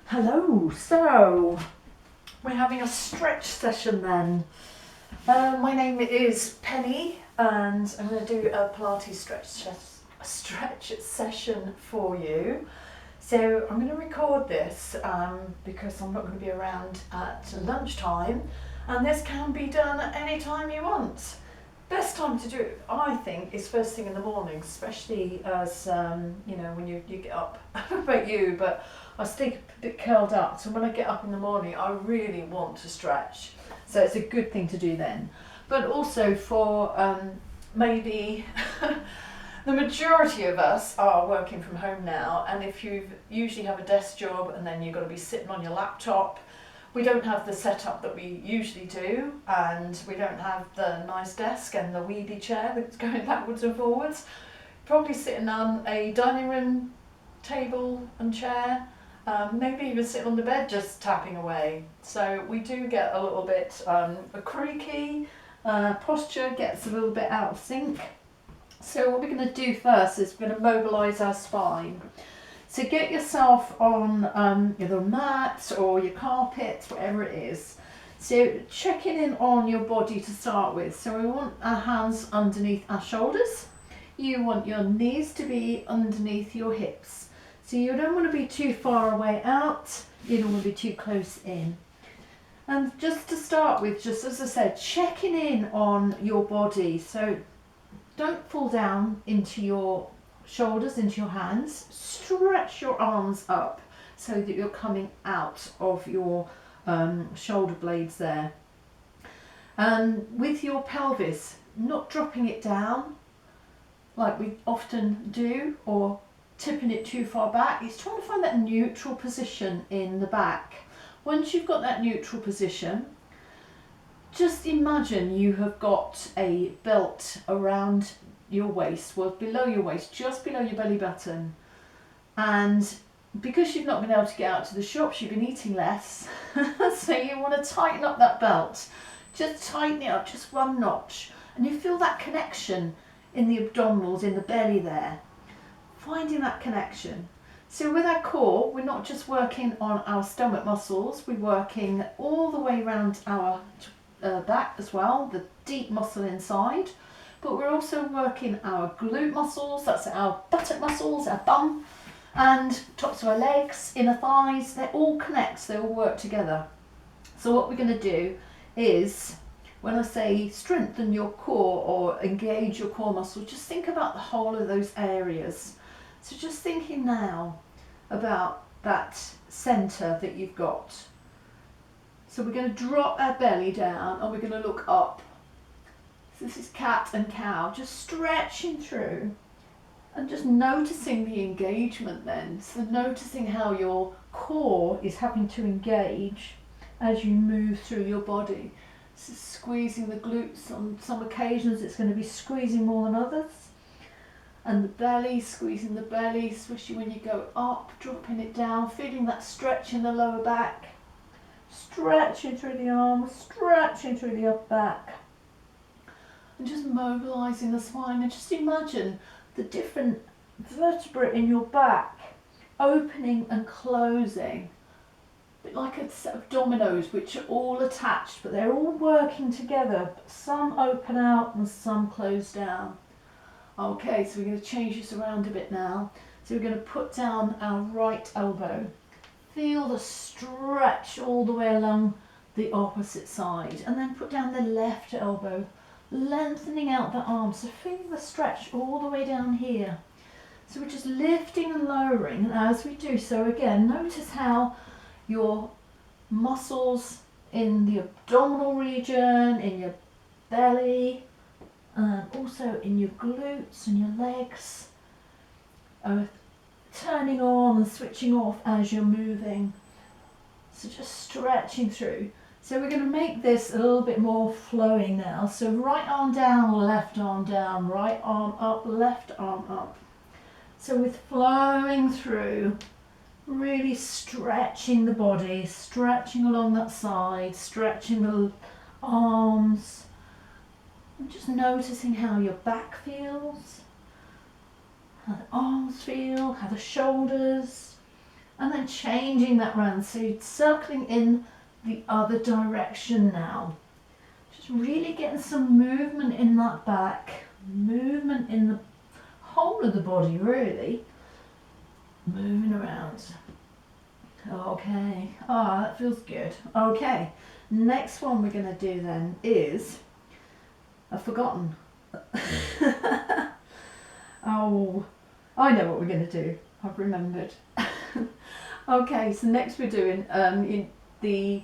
Hello, so we're having a stretch session then. My name is Penny and I'm going to do a Pilates stretch session for you. So I'm going to record this because I'm not going to be around at lunchtime, and this can be done at any time you want. Best time to do it, I think, is first thing in the morning, especially as when you get up. I don't know about you, but I stay a bit curled up, so when I get up in the morning I really want to stretch, so it's a good thing to do then. But also for maybe the majority of us are working from home now, and if you usually have a desk job and then you've got to be sitting on your laptop, we don't have the setup that we usually do, and we don't have the nice desk and the weedy chair that's going backwards and forwards. Probably sitting on a dining room table and chair, maybe even sitting on the bed just tapping away. So we do get a little bit creaky, posture gets a little bit out of sync. So what we're going to do first is we're going to mobilise our spine. So get yourself on either a mat or your carpet, whatever it is. So checking in on your body to start with. So we want our hands underneath our shoulders. You want your knees to be underneath your hips. So you don't want to be too far away out, you don't want to be too close in. And just to start with, just as I said, checking in on your body. So don't fall down into your shoulders, into your hands. Stretch your arms up so that you're coming out of your shoulder blades there. And with your pelvis, not dropping it down like we often do, or tipping it too far back. It's trying to find that neutral position in the back. Once you've got that neutral position, just imagine you have got a belt around your waist, well below your waist, just below your belly button. And because you've not been able to get out to the shops, you've been eating less, so you want to tighten up that belt. Just tighten it up just one notch, and you feel that connection in the abdominals, in the belly there. Finding that connection. So with our core, we're not just working on our stomach muscles, we're working all the way around our back as well, the deep muscle inside, but we're also working our glute muscles, that's our buttock muscles, our bum, and tops of our legs, inner thighs. They all connect, they all work together. So what we're going to do is, when I say strengthen your core or engage your core muscle, just think about the whole of those areas. So just thinking now about that centre that you've got. So we're going to drop our belly down and we're going to look up. So this is cat and cow, just stretching through and just noticing the engagement then. So noticing how your core is having to engage as you move through your body. So squeezing the glutes, on some occasions it's going to be squeezing more than others. And the belly, squeezing the belly, especially when you go up, dropping it down, feeling that stretch in the lower back. Stretching through the arms, stretching through the upper back. And just mobilising the spine, and just imagine the different vertebrae in your back opening and closing. A bit like a set of dominoes which are all attached, but they're all working together. Some open out and some close down. Okay, so we're going to change this around a bit now. So we're going to put down our right elbow. Feel the stretch all the way along the opposite side, and then put down the left elbow, lengthening out the arm. So feeling the stretch all the way down here. So we're just lifting and lowering, and as we do so, again, notice how your muscles in the abdominal region, in your belly, also in your glutes and your legs are turning on and switching off as you're moving. So just stretching through. So we're going to make this a little bit more flowing now. So right arm down, left arm down, right arm up, left arm up. So with flowing through, really stretching the body, stretching along that side, stretching the arms, and just noticing how your back feels, how the arms feel, how the shoulders, And then changing that round, so you're circling in the other direction now. Just really getting some movement in that back, movement in the whole of the body really. Moving around. Okay, that feels good. Okay, next one we're going to do then is, I've forgotten. Oh, I know what we're going to do. I've remembered. Okay, so next we're doing in the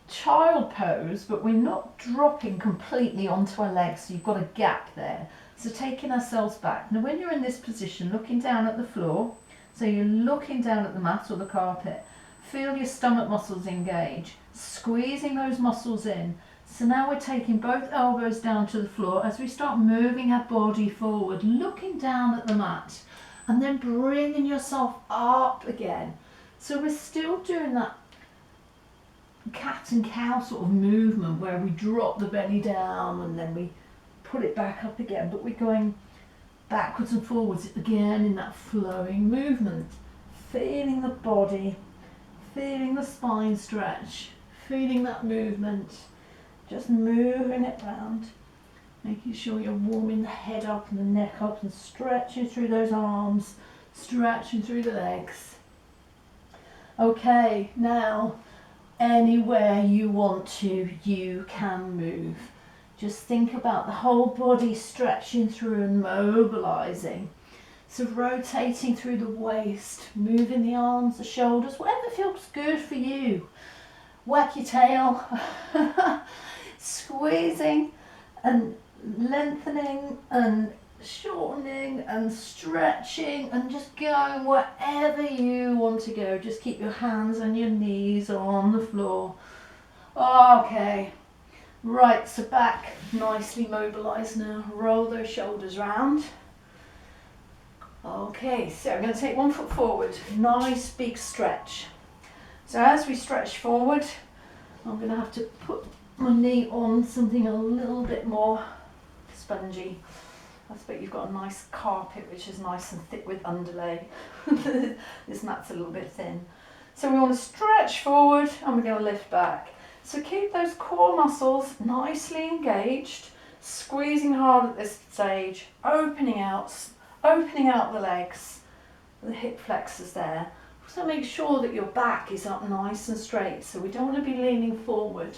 child pose, but we're not dropping completely onto our legs, so you've got a gap there. So taking ourselves back. Now when you're in this position, looking down at the floor, so you're looking down at the mat or the carpet, feel your stomach muscles engage, squeezing those muscles in. So now we're taking both elbows down to the floor as we start moving our body forward, looking down at the mat, and then bringing yourself up again. So we're still doing that cat and cow sort of movement where we drop the belly down and then we put it back up again, but we're going backwards and forwards again in that flowing movement. Feeling the body, feeling the spine stretch, feeling that movement, just moving it round. Making sure you're warming the head up and the neck up and stretching through those arms, stretching through the legs. Okay, now anywhere you want to, you can move. Just think about the whole body stretching through and mobilizing. So rotating through the waist, moving the arms, the shoulders, whatever feels good for you. Whack your tail, squeezing and lengthening and shortening and stretching and just going wherever you want to go. Just keep your hands and your knees on the floor. Okay, right, so back nicely mobilized now. Roll those shoulders round. Okay, so I'm going to take 1 foot forward, nice big stretch. So as we stretch forward, I'm going to have to put my knee on something a little bit more spongy. I bet you've got a nice carpet which is nice and thick with underlay. This mat's a little bit thin. So we want to stretch forward and we're going to lift back. So keep those core muscles nicely engaged, squeezing hard at this stage, opening out the legs, the hip flexors there. So make sure that your back is up nice and straight, so we don't want to be leaning forward.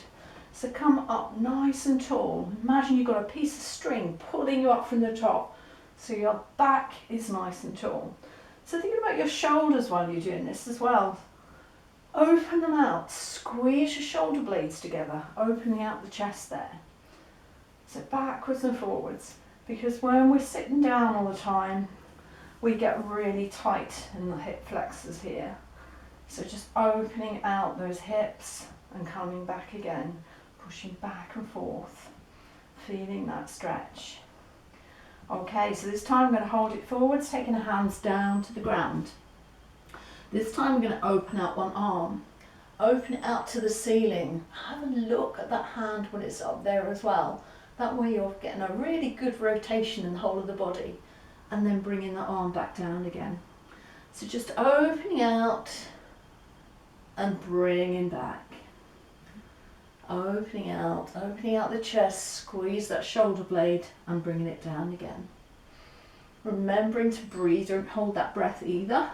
So come up nice and tall. Imagine you've got a piece of string pulling you up from the top, so your back is nice and tall. So think about your shoulders while you're doing this as well. Open them out, squeeze your shoulder blades together, opening out the chest there. So backwards and forwards, because when we're sitting down all the time, we get really tight in the hip flexors here. So just opening out those hips and coming back again, pushing back and forth, feeling that stretch. Okay, so this time I'm going to hold it forwards, taking the hands down to the ground. This time I'm going to open out one arm, open it out to the ceiling. Have a look at that hand when it's up there as well. That way you're getting a really good rotation in the whole of the body, and then bringing the arm back down again. So just opening out and bringing back. Opening out the chest, squeeze that shoulder blade and bringing it down again. Remembering to breathe, don't hold that breath either.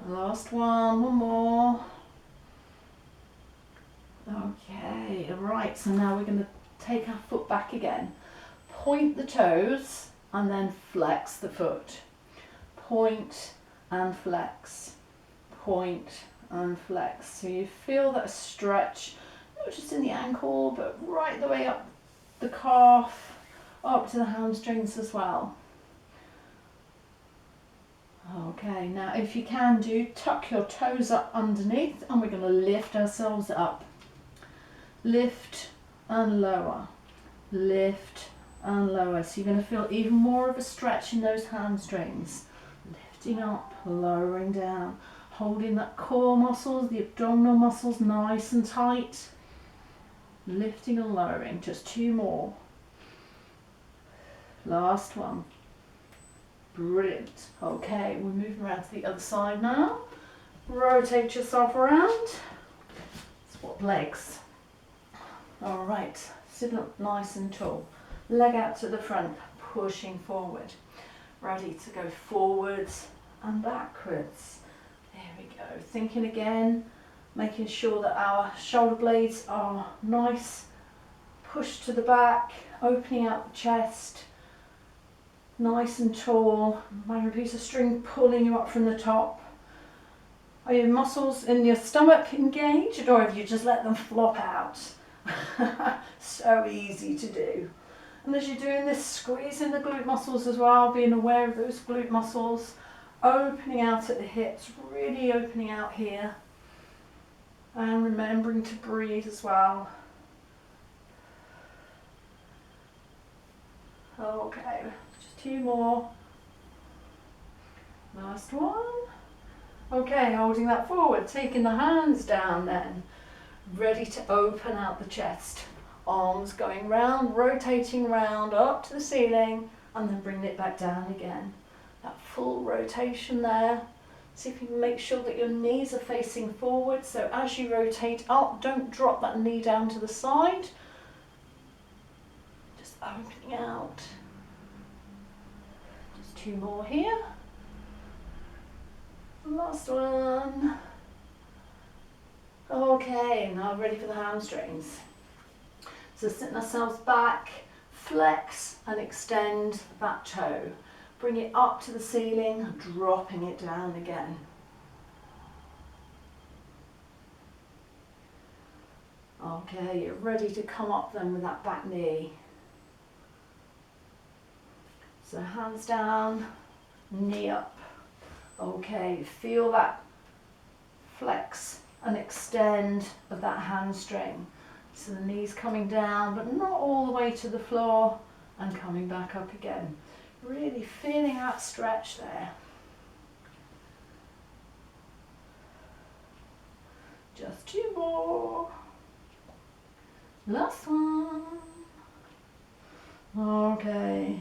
Last one more. Okay, right, so now we're going to take our foot back again. Point the toes and then flex the foot. Point and flex. Point and flex. So you feel that stretch, not just in the ankle, but right the way up the calf, up to the hamstrings as well. Okay, now if you can tuck your toes up underneath, and we're going to lift ourselves up. Lift and lower. Lift and lower. So you're going to feel even more of a stretch in those hamstrings. Lifting up, lowering down. Holding that core muscles, the abdominal muscles nice and tight. Lifting and lowering. Just 2 more. Last one. Brilliant. Okay, we're moving around to the other side now. Rotate yourself around. Swap legs. All right, sit up nice and tall. Leg out to the front, pushing forward. Ready to go forwards and backwards. There we go. Thinking again, making sure that our shoulder blades are nice, pushed to the back, opening out the chest, nice and tall. Imagine a piece of string pulling you up from the top. Are your muscles in your stomach engaged, or have you just let them flop out? So easy to do. And as you're doing this, squeezing the glute muscles as well, being aware of those glute muscles, opening out at the hips, really opening out here, and remembering to breathe as well. Okay, just 2 more. Last one. Okay, holding that forward, taking the hands down then. Ready to open out the chest. Arms going round, rotating round up to the ceiling, and then bring it back down again. That full rotation there. See if you can make sure that your knees are facing forward. So as you rotate up, don't drop that knee down to the side. Just opening out. Just 2 more here. Last one. Okay, now ready for the hamstrings. So sitting ourselves back, flex and extend that toe. Bring it up to the ceiling, dropping it down again. Okay, you're ready to come up then with that back knee. So hands down, knee up. Okay, feel that flex and extend of that hamstring. So the knees coming down, but not all the way to the floor, and coming back up again. Really feeling that stretch there. Just 2 more. Last one. Okay.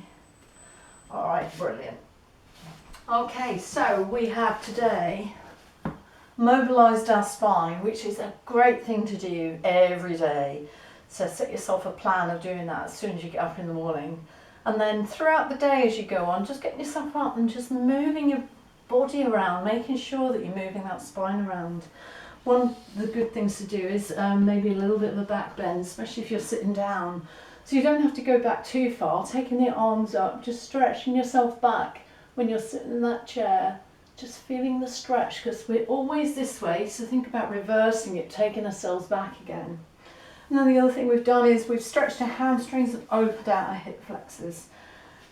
All right, brilliant. Okay, so we have today mobilised our spine, which is a great thing to do every day. So set yourself a plan of doing that as soon as you get up in the morning. And then throughout the day as you go on, just getting yourself up and just moving your body around, making sure that you're moving that spine around. One of the good things to do is maybe a little bit of a back bend, especially if you're sitting down. So you don't have to go back too far, taking the arms up, just stretching yourself back when you're sitting in that chair. Just feeling the stretch, because we're always this way, so think about reversing it, taking ourselves back again. And then the other thing we've done is we've stretched our hamstrings and opened out our hip flexors.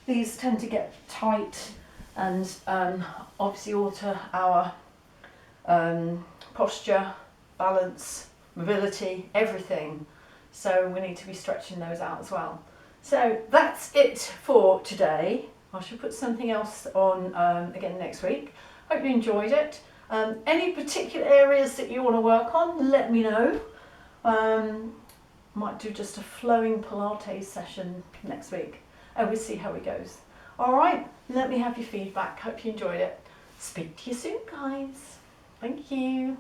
These tend to get tight and obviously alter our posture, balance, mobility, everything. So we need to be stretching those out as well. So that's it for today. I shall put something else on again next week. Hope you enjoyed it. Any particular areas that you want to work on, let me know. Might do just a flowing Pilates session next week, and we'll see how it goes. All right, let me have your feedback. Hope you enjoyed it. Speak to you soon, guys. Thank you.